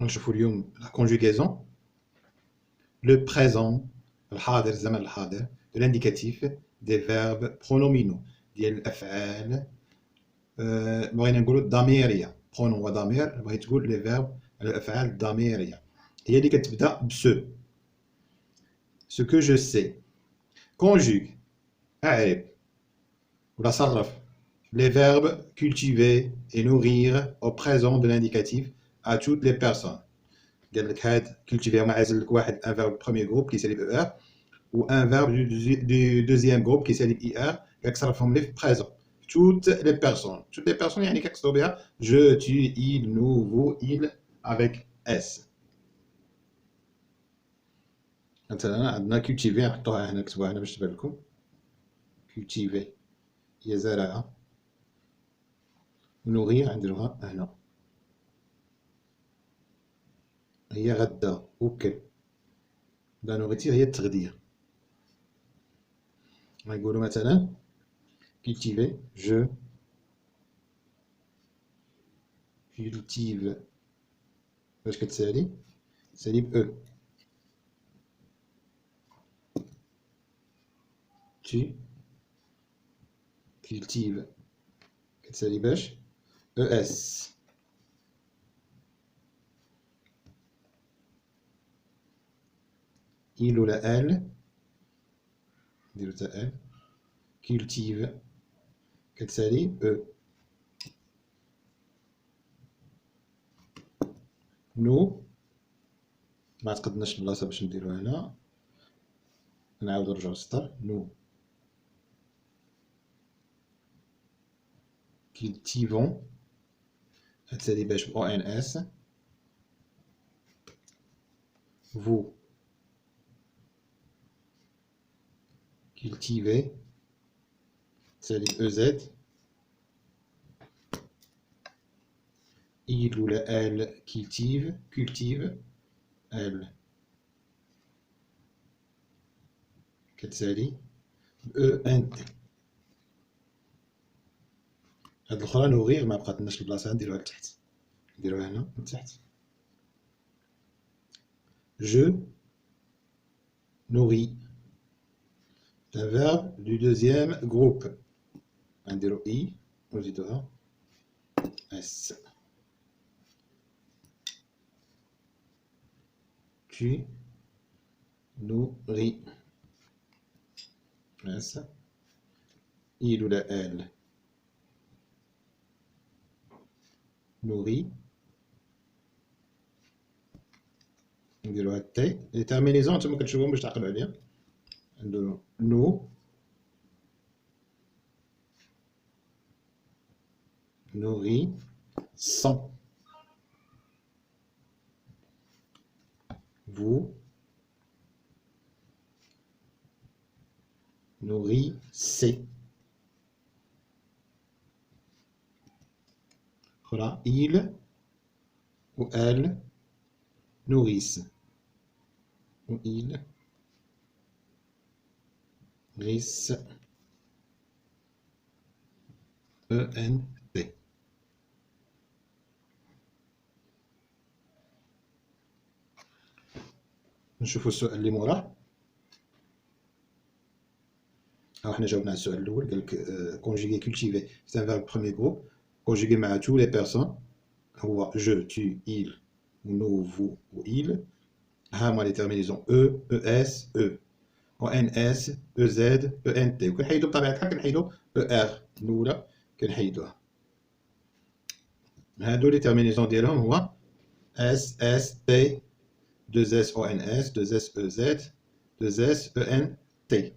نشوفوا اليوم la conjugaison, le présent, الحاضر الزمن الحاضر, de l'indicatif, des verbes pronominaux ديال الأفعال. بغينا نقولوا الضميرية pronom وضمير بغيت تقول les verbes الأفعال الضميرية هي اللي كتبدا بسو. ce que je sais conjugue أعرب ولا صرف les verbes cultiver et nourrir au présent de l'indicatif à toutes les personnes. قال لك هاد cultiver ما عازل لك واحد un verbe premier groupe كيسالي ب er ou un verbe du deuxième groupe كيسالي ب er كتصرفهم لي في présent. toutes les personnes يعني كنقصدوا بها je, tu, il, nous, vous, il avec s. مثلا عندنا cultiver نحطوها هنا نكتبوها هنا باش تبان لكم. cultiver هي زرع. nourrir نديروها هنا هي غدا وكل. لا نوغيتير هي التغذية. غنقولو مثلا cultiver je cultive باش كتسالي تسالي ب e. tu cultive كتسالي باش es. il ولا elle نديرو تا elle cultive كتسالي e. nous ما تقدناش البلاصة باش نديرو هنا نعاودو نرجعو للسطر. nous cultivons كتسالي باش ب ons. vous cultivez تسالي ب ez. il ou la elle cultive elle كتسالي ب ent. هاد الاخرى نوغيغ ما بقاتلناش البلاصه نديروها لتحت نديروها هنا من تحت. je nourris un verbe du deuxième groupe نديرو i ونزيدوها s. tu nourris s. il ou la elle nourrit نديروها تي. لي تيرمينيزون نتوما كتشوفوهم باش تعقلوا عليها. نديرو نو nourrit sans. vous nourrissez. Voilà, il ou elle nourrissent. Ou il nourrissent. ENT. نشوفوا السؤال اللي موراه. احنا جاوبنا على السؤال الاول قال لك كونجيغي كولتيفي سي ان فيرب بروميير جروب كونجيغي مع تو لي بيرسون هو جو tu il nous vous ou il. ها هما لي تيرمينيزون او اس او او ان اس او زد او ان تي. وكنحيدو بطبيعه الحال كنحيدو او ار الاولى كنحيدوها. هادو لي تيرمينيزون ديالهم هو اس اس تي 2 اس او ان اس 2 اس او زد 2 اس او ان تي.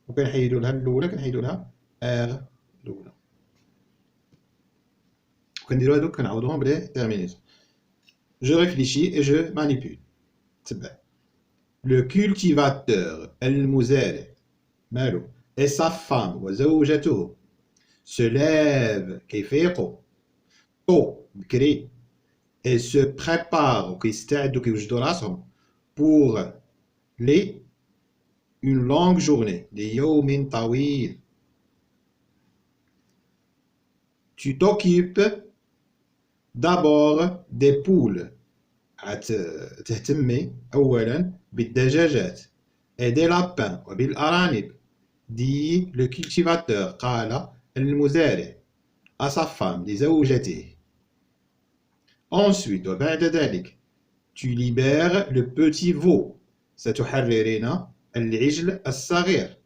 وكنحيدو لها الاولى كنحيدو لها ار الاولى وكنديرو هادوك كنعوضوهم بلي تيرمينيزون. je réfléchis et je manipule. تبع le cultivateur المزارع مالو et sa femme وزوجته se lève كيفيقوا طو بكري et se préparent وكيستعدوا كيوجدوا راسهم pour les une longue journée ليوم طويل. tu t'occupes d'abord des poules تهتمي أولا بالدجاجات et des lapins وبالأرانب. dit le cultivateur قال المزارع à sa femme لزوجته. ensuite وبعد ذلك tu libères le petit veau ستحررين العجل الصغير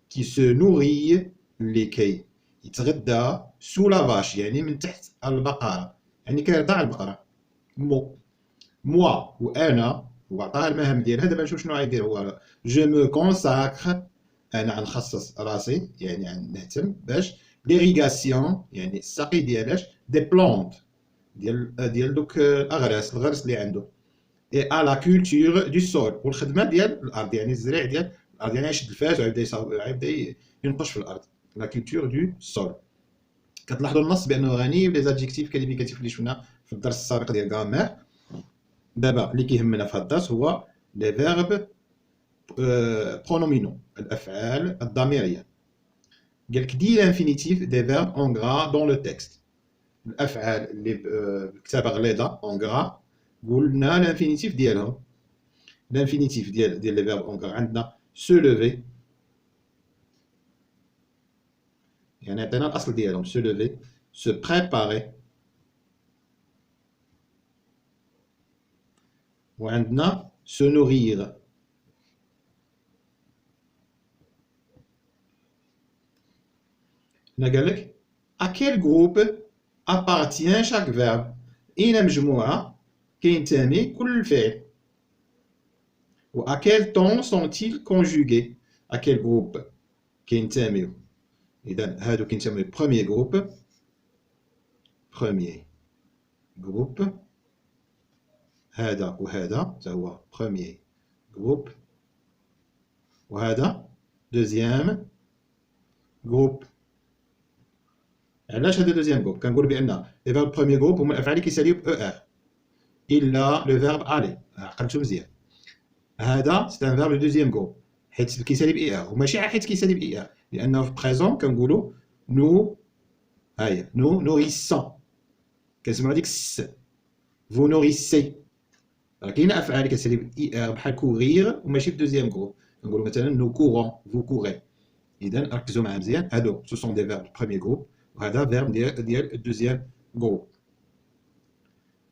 qui se nourrit لكي يتغدى sous la vache يعني من تحت البقرة يعني كيرضع البقرة. moi وأنا وعطاها المهام ديالها. دابا نشوف شنو غيدير هو. جو مو كونساكر انا غنخصص راسي يعني نهتم باش ليغيغاسيون يعني السقي ديالاش دي بلونط ديال دوك الاغراس الغرس اللي عنده. اي ا لا كولتور دو سول والخدمه ديال الارض يعني الزريع ديال الارض يعني يشد الفاس ويبدا ينقش في الارض. لا كولتور دو سول. كتلاحظوا النص بانه غني بلي زادجيكتيف كاليفيكاتيف اللي شفنا في الدرس السابق ديال غامير. دابا اللي كيهمنا في هذا الدرس هو لي فيرب pronominaux الافعال الضميريه. قالك دي لانفينيتيف دي فيرب اون غرا دون لو تكست. الافعال اللي بكتابه غليظه اون غرا قلنا لانفينيتيف ديالهم. لانفينيتيف ديال لي فيرب اون غرا عندنا سو لوفي يعني عطينا الاصل ديالهم سو لوفي سو بريباري وعندنا سو نوغير. هنا قالك à quel groupe appartient chaque verbe. أين مجموعة كينتمي كل فعل. و à quel temps sont-ils conjugués. à quel groupe كينتميو. إذا هادو كينتميو premier groupe. premier groupe. هذا وهذا تا هو premier groupe. وهذا deuxième groupe. علاش هذا دوزيام جروب؟ كنقول بان لي فيرب بروميير جروب هما الافعال اللي كيساليو ب او ار الا لو فيرب الي. عقلتو مزيان. هذا سي ان فيرب دو دوزيام جروب حيت كيسالي ب اي ار وماشي حيت كيسالي ب اي ار لانه في بريزون كنقولوا نو. هاهي نو نوريسون كنسمعوا ديك الس. فو نوريسي. راه كاينه افعال اللي كتسالي ب اي ار بحال كوغير وماشي في دوزيام جروب. كنقولوا مثلا نو كورون فو كوري. اذا ركزوا معايا مزيان. هادو سو سون دي فيرب بروميير جروب وهذا verbe ديال الدوزيام groupe.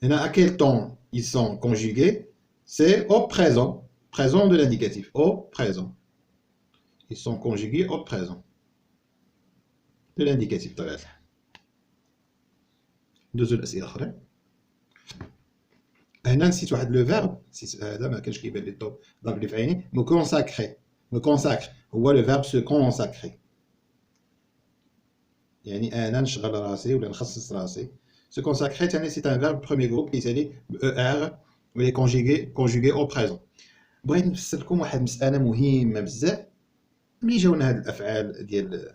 هنا à quel temps ils sont conjugués. c'est au présent. présent de l'indicatif. au présent. ils sont conjugués au présent de l'indicatif. طبعا ندوزو الأسئلة الأخرى. هنا نسيت واحد لو فيرب. هذا ما كانش كيبان لي الضوء ضرب لي في عيني. me consacrer. me consacre هو لو فيرب se consacrer يعني انا نشغل راسي ولا نخصص راسي. سو كونساكري ثاني سي ان فيرب بروميير جروب كيسالي ب او ار ولي كونجوغي او بريزون. بغيت نفسر لكم واحد المساله مهمه بزاف. ملي جاونا هاد الافعال ديال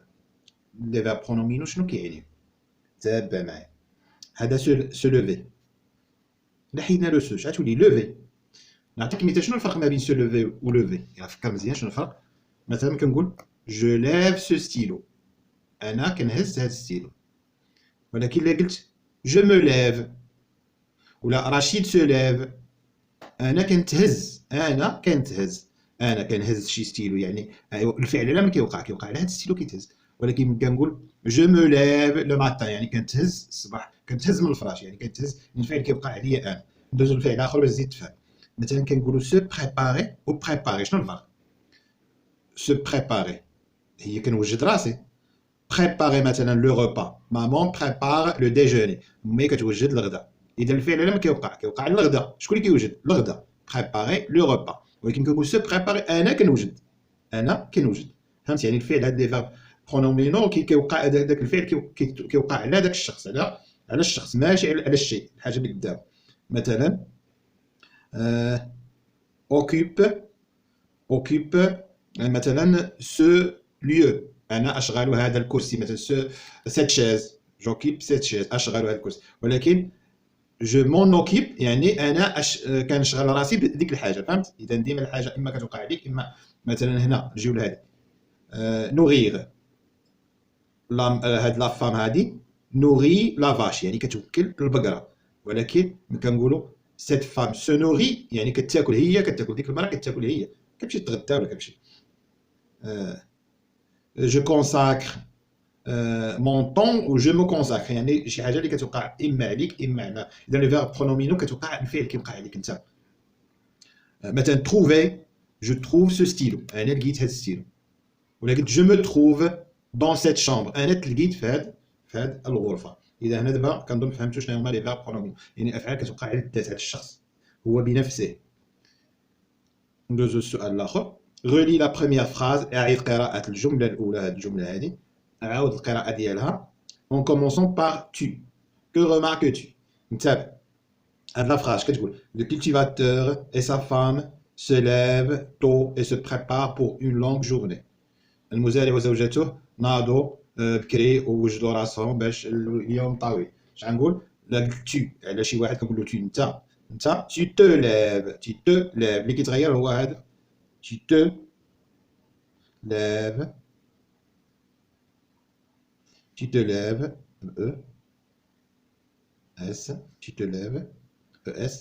لي فيرب برونومينو شنو كيعني. تابع معايا. هذا سو لوفي. الا حيدنا لو سو غتولي لوفي. نعطيك مثال. شنو الفرق ما بين سو لوفي و لوفي؟ فكر مزيان شنو الفرق. مثلا كنقول جو ليف سو ستيلو. انا كنهز هاد الستيلو. ولكن الا قلت جو مو ليف ولا رشيد سو ليف انا كنتهز. انا كنهز شي ستيلو يعني الفعل لا ما كيوقع على هاد الستيلو كيتهز. ولكن كنقول جو مو ليف لو ماتان يعني كنتهز الصباح كنتهز من الفراش يعني كنتهز الفعل كيوقع عليا انا. ندوزو لفعل اخر باش تزيد تفهم. مثلا كنقولوا سو بريباري و بريباري. شنو الفرق؟ سو بريباري هي كنوجد راسي. préparer مثلا لو repas. maman prépare le déjeuner. مي كتوجد الغداء. اذا الفعل لا ما كيوقع على الغداء. شكون اللي كيوجد الغداء؟ préparer لو repas. ولكن كنقول سو بريباري انا كنوجد. فهمت يعني الفعل هاد لي فيرب برونومينو كيوقع داك الفعل كيوقع على داك الشخص على الشخص ماشي على الشيء الحاجه اللي قدامه. مثلا occupe مثلا ce lieu. انا اشغل هذا الكرسي مثلا cette chaise. j'occupe cette chaise. اشغل هذا الكرسي. ولكن je m'en occupe يعني انا كنشغل راسي بديك الحاجه. فهمت؟ اذا ديما الحاجه اما كتوقع عليك اما مثلا هنا نجيو لهذه نوغير. هاد لا فام هادي نوغي لا فاش يعني كتوكل البقره. ولكن كنقولوا cette femme se nourrit يعني كتاكل هي كتاكل ديك المرأة كتاكل هي كتمشي تتغدى ولا كتمشي je consacre mon temps ou je me consacre يعني شي حاجه اللي كتوقع اما عليك اما على اذا لي فيرب برونومينو كتوقع الفعل كيوقع عليك انت مثلا trouver je trouve ce stylo انا لقيت هذا الستيلو ولا قلت je me trouve dans cette chambre انا تلقيت في هذه الغرفه اذا هنا دابا كنظن فهمتوا شنو هما لي فيرب برونومينو يعني افعال كتوقع على الذات هذا الشخص هو بنفسه. ندوزو السؤال الاخر غولي لا بروميير فراز اعيد قراءه الجمله الاولى هذه الجمله هذه عاود القراءه ديالها en commençant par tu que remarques-tu نتابع هاد لا فراز كتقول le cultivateur et sa femme se lèvent tôt et se préparent pour une longue journée المزارع وزوجته ناضوا بكري ووجدوا راسهم باش اليوم طويل. اش غنقول لا قلت tu على شي واحد كنقول له tu انت tu te lèves اللي كيتغير هو هذا tu te lèves E S tu te lèves ES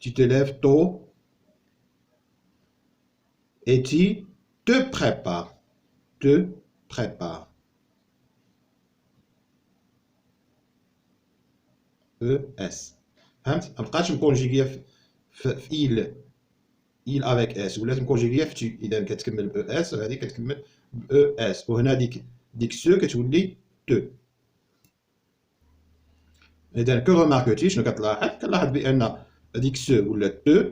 tu te lèves tôt et tu te prépares ES فهمت مابقاتش مكونجيغيه في il avec S ولات مكونجيغيه في tu اذا كتكمل ب ES وهذه كتكمل ب ES وهنا ديك سو كتولي te. إذا كو رماركتي شنو كتلاحظ؟ كنلاحظ بأن هذيك سو ولات تو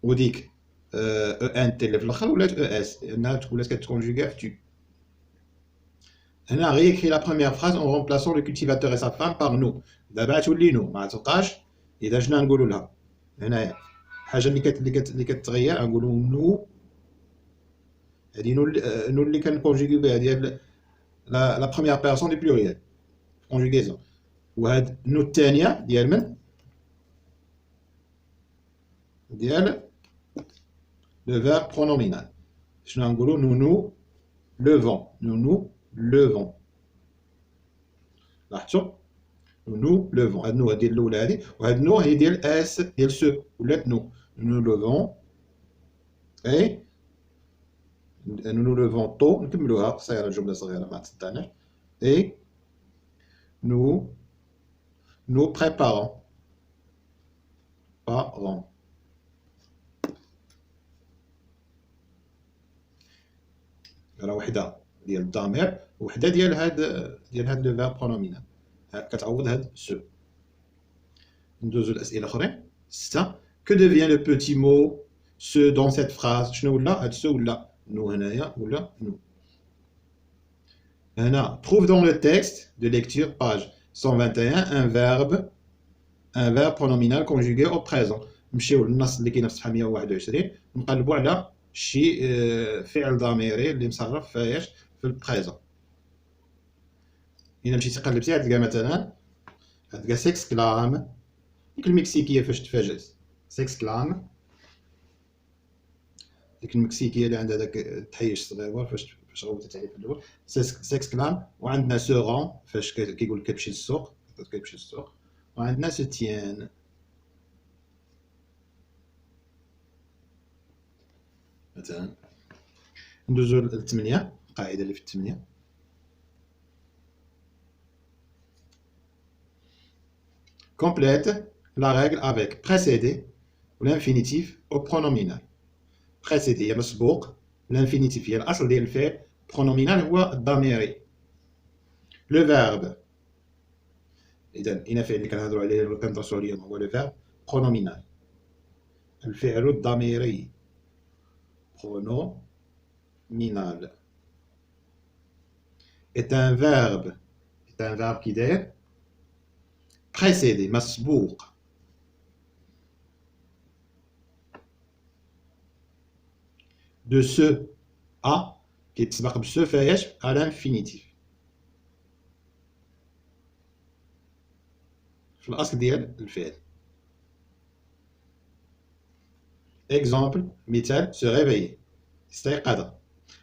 وديك او ان تي اللي في الآخر ولات او اس لأنها ولات كتكونجوغي في تو. هنا غيكري لا بروميير فراز اون رومبلاسون لو كولتيفاتور اي سا فام باغ نو دابا تولي نو ما تبقاش إذا شنو نقولوا لها هنايا الحاجة اللي كتغير غنقولوا نو هادي نو اللي كنكونجوغي بها ديال لا بروميير بيرسون دو بلوريال كونجوغيزون وهاد نو الثانية ديال من؟ ديال لو فيرب برونومينال شنو غنقولو نو لوفون لاحظتو نو لوفون هاد نو ديال الاولى هادي وهاد نو هي ديال اس ديال سو ولات نو لوفون اي نو لوفون طو نكملوها قصيرة الجملة صغيرة ما تصدعناش اي nous préparons. راه وحده ديال الضمير وحده ديال هاد لو فيرب برونومينال كتعوض هاد سو. ندوزو الاسئله الاخرين 6 que devient le petit mot ce dans cette phrase شنو ولا هاد سو ولا نو هنايا ولا نو هنا trouve dans le texte de lecture page 121 un verbe pronominal conjugué au présent. نمشيو للنص اللي كاين في صفحه 121 نقلبوا على شي فعل ضميري اللي مصرف فايش في البريزون. الا مشيتي تقلبتي غتلقى مثلا غتلقى سيكسكلام ديك المكسيكيه فاش تفاجأت سيكسكلام ديك المكسيكيه اللي عندها داك التحيش الصغير فاش غوتت عليه في الاول سيكسكلام. وعندنا سورون فاش كيقول كتمشي للسوق وعندنا ستيان. مثلا ندوزو للثمانية القاعدة اللي في الثمانية complète la règle avec précédé ou l'infinitif au pronominal. précédé هي مسبوق l'infinitif هي الأصل ديال الفعل pronominal هو الضميري le verbe إذا إن فعل اللي كنهضرو عليه ولا كندرسو عليه هو le verbe pronominal الفعل الضميري pronominal est un verbe qui داير précédé مسبوق de ce à كيتسبق بسو فايش à l'infinitif في الأصل ديال الفعل. exemple مثال se réveiller استيقظ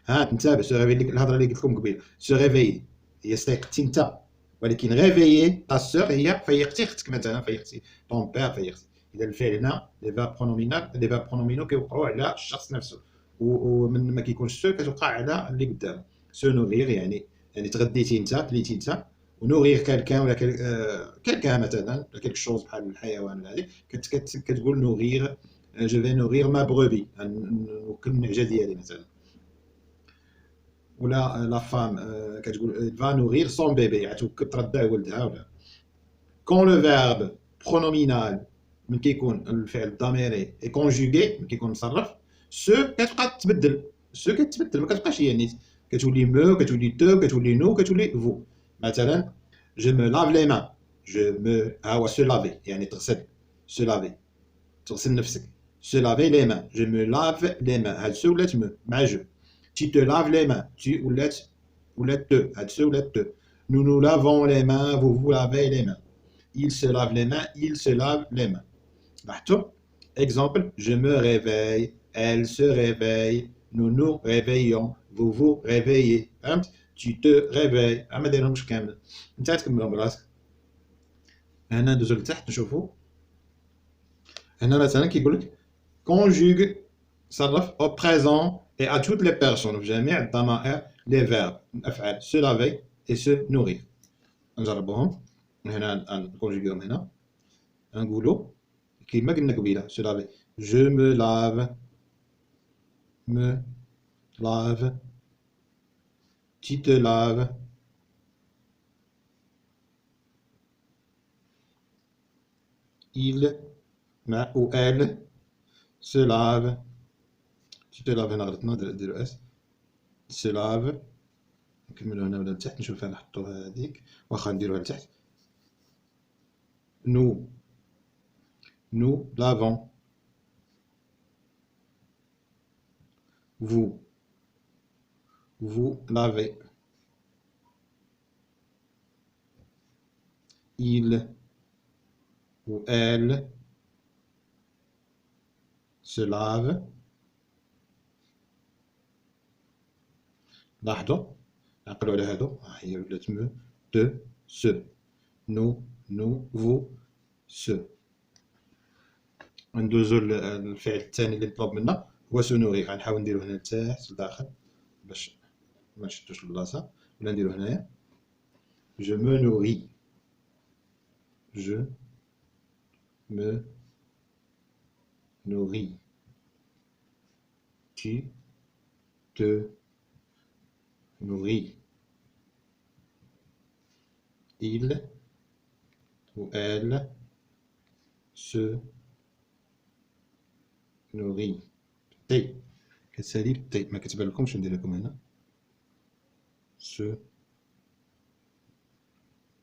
ها نتابع se réveiller الهضره اللي قلت لكم قبيل se réveiller هي استيقظتي انت ولكن réveiller ta sœur هي فيقتي اختك مثلا، فيقتي ton père، فيقتي. اذا الفعل هنا لي فيرب برونومينال، لي فيرب برونومينو كيوقعوا على الشخص نفسه، ومن ما كيكونش سو كتوقع على اللي قدام. سو نوغير يعني تغديتي انت، كليتي انت، ونوغير كالكان ولا كالكان مثلا، ولا كيلك شوز بحال الحيوان ولا هذه، كتقول نوغير، جو في نوغير ما بروبي، نوكل النعجه ديالي مثلا. ولا لا فام كتقول فا نوغير سون بيبي، يعني ترضع ولدها. ولا كون لو فيرب برونومينال من كيكون الفعل الضميري اي كونجوغي، من كيكون مصرف، سو كتبقى تبدل، سو كتبدل ما كتبقاش هي نيت، كتولي مو، كتولي تو، كتولي نو، كتولي فو. مثلا جو مو لاف لي مان، جو مو، ها هو سو لافي يعني تغسل، سو لافي تغسل نفسك. سو لافي لي مان، جو مو لاف لي مان، هاد سو ولات مو مع جو. Tu te laves les mains, tu ولات te، هاد سو ولات te. Nous nous lavons les mains, vous vous lavez les mains. Il se lave les mains, il se lave les mains. لاحظتوا؟ Exemple, je me réveille, elle se réveille, nous nous réveillons, vous vous réveillez. فهمت؟ Tu te réveilles. ما دايرهمش كامل. انت تكملهم براسك. هنا ندوزو لتحت نشوفوا. هنا مثلا كيقول لك conjugue صرف au présent et à toutes les personnes في جميع الضمائر les verbes الافعال se laver et se nourrir. نجربوهم. هنا نكونجيغيهم هنا. نقولوا كيما قلنا قبيله se laver. Je me lave, me lave, tu te laves, il ou elle se lave. tu te laves هنا غلطنا نديرو اس. se lave. نكملو هنا ولا لتحت نشوف فين نحطوها هذيك، واخا نديروها لتحت. nous lavons, vous lavez, il ou elle se lave. لاحظوا عقلوا على هادو، هي ولات مو، de، se. nous vous se. ندوزو للفعل الثاني اللي طلب منا هو سو نوغي. غنحاول نديرو هنا لتحت لداخل باش ما نشدوش البلاصه، ولا نديرو هنايا. je me nourris, je me nourris, tu te nourris, il ou elle se nourrit. تي كتسالي بالتي، ما كتبان لكمش، ندير لكم هنا se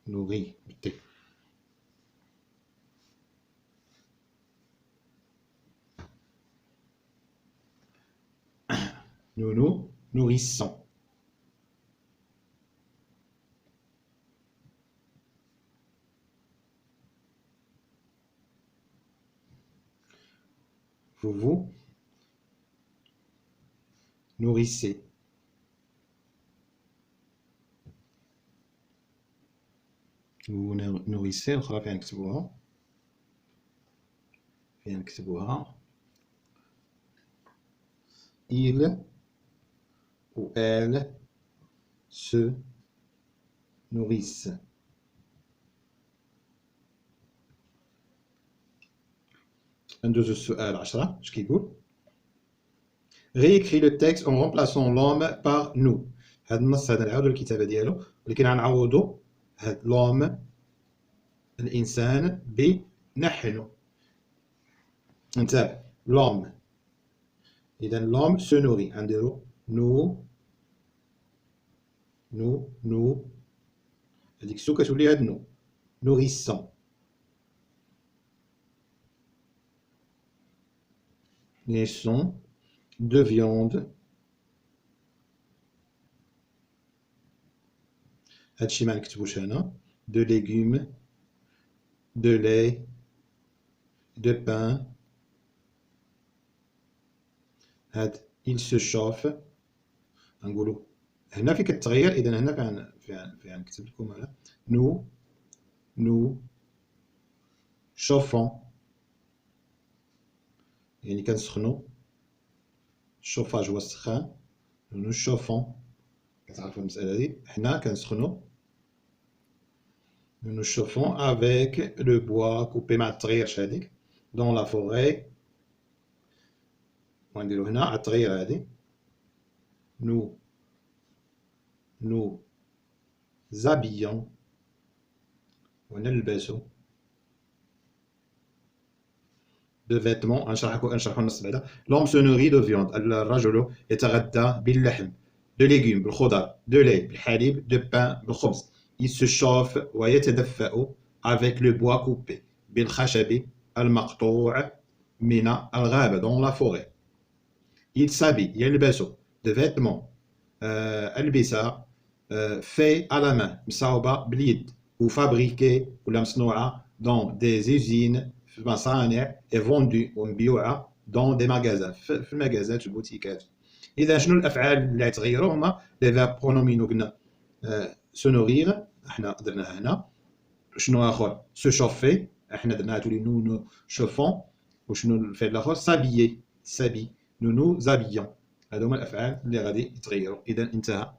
nourrit بالتي. nous nous nourrissons. vous vous nourrissez. vous vous nourrissez. الأخرى فين نكتبوها؟ فين نكتبوها؟ il ou elle se nourrissent. ندوزو السؤال 10 اش كيقول؟ réécrit le texte en remplaçant l'homme par nous. هاد النص هذا نعاودو الكتابة ديالو، ولكن غنعوضو هاد l'homme الإنسان بنحن. انتبه l'homme، إذا l'homme se nourrit، غنديرو nous هاديك سو كتولي هاد نو nourrissons. naissons de viande. هادشي ما نكتبوش هنا. de légumes, de lait, de pain. هاد il se chauffe، نقولو هنا فين كتغير، اذا هنا فين نكتب لكم هنا نو شوفون، يعني كنسخنو، الشوفاج هو السخان، نو شوفون كتعرفوا المسألة هادي، حنا كنسخنو nous chauffons avec le bois coupé مع التغيير هذيك dans la forêt، ونديرو هنا على التغيير هادي nous habillons ونلبسو de vêtements. نشرحو النص بعدا. L'homme se nourrit de viande، الرجل يتغذى باللحم، de légumes بالخضر، de lait بالحليب، de pain بالخبز. Il se chauffe ويتدفأ avec le bois coupé بالخشب المقطوع من الغابة dans la forêt. Il s'habille يلبس de vêtements ألبسة fait à la main مصاوبة باليد، ou fabriqué ولا مصنوعة dans des usines في مصانع et vendue ومبيوعة dans des magasins في المجازات في البوتيكات. إذا شنو الأفعال اللي غيتغيروا؟ هما لي فيرب برونومينو. قلنا se nourrir احنا درناها هنا. شنو آخر؟ se chauffer احنا درناها تولي nous chauffons. وشنو الفعل الآخر؟ s'habiller nous nous habillons. هادو هما الأفعال اللي غادي يتغيروا. إذا انتهى.